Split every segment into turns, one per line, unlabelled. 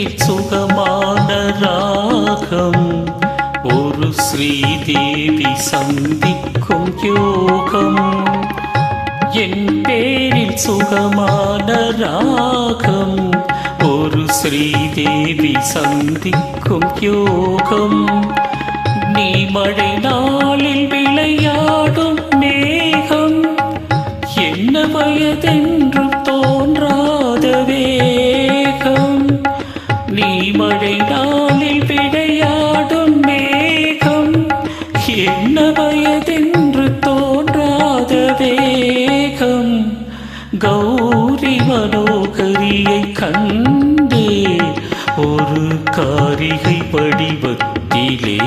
பேரில் சுகமான ராகம், ஒரு ஸ்ரீதேவி சந்திக்கும் யோகம். என் பேரில் சுகமான ராகம், ஒரு ஸ்ரீதேவி சந்திக்கும் யோகம். நீ மழை நாளில் விளையாடும் மேகம், என்ன வயதென்று தோன்றாத வேகம். நீ மழை நாளில் விளையாடும் மேகம், என்ன வயதென்று தோன்றாத வேகம். கௌரி மனோகரியை கண்டே ஒரு காரிகை வடிவத்திலே,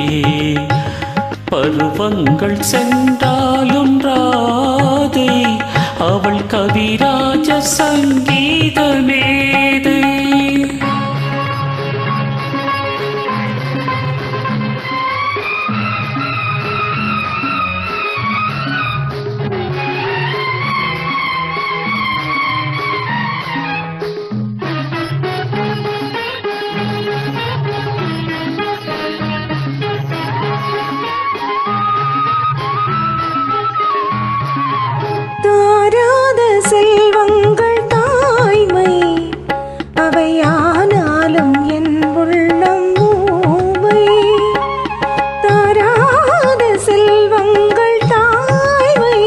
பருவங்கள் சென்றாலும் ராதை அவள் கவிராஜ சங்கீத மேதை.
செல்வங்கள் தாய்மை அவையானாலும் என் உள்ளம் ஊமை. தாராத செல்வங்கள் தாய்மை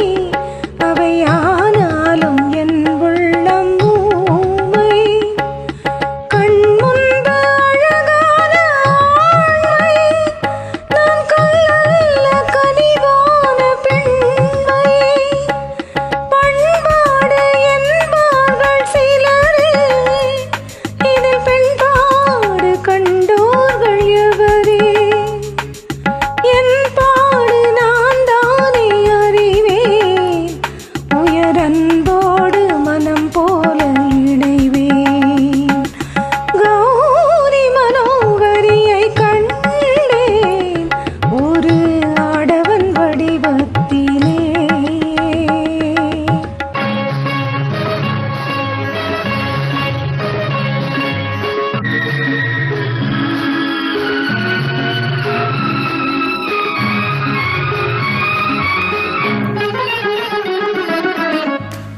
அவையானாலும் என் உள்ளம் ஊமை. கண் முன்பு அழகான ஆண்மை, நான் கல்லல்ல கனிவான பெண்மை.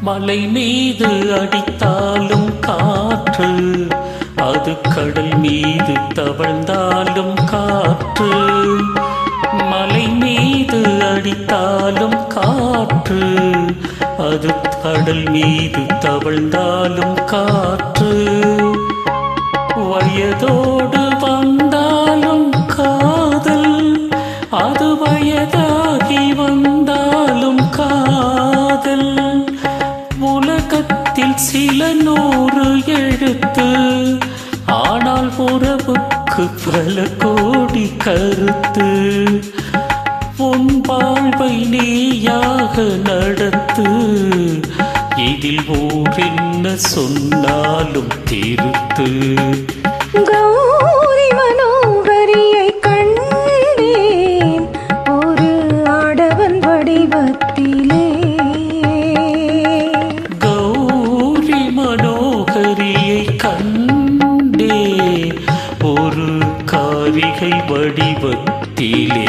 மலை மீது அடித்தாலும் காற்று, அது கடல் மீது தவழ்ந்தாலும் காற்று. மலை மீது அடித்தாலும் காற்று, அது கடல் மீது தவழ்ந்தாலும் காற்று. வயதோடு வந்தாலும் காதல், அது வயதாகி வந்தாலும் காதல். உலகத்தில் சில 100 எழுத்து, ஆனால் உறவுக்கு பல கோடி கருத்து. உன் வாழ்வை நீயாக நடத்து, இதில் ஓர் என்ன சொன்னாலும் திருத்து.
கௌரி மனோகரியை கண்டேன் ஒரு ஆடவன் வடிவத்திலே.
கௌரி மனோகரியை கண்டே ஒரு காரிகை வடிவத்திலே.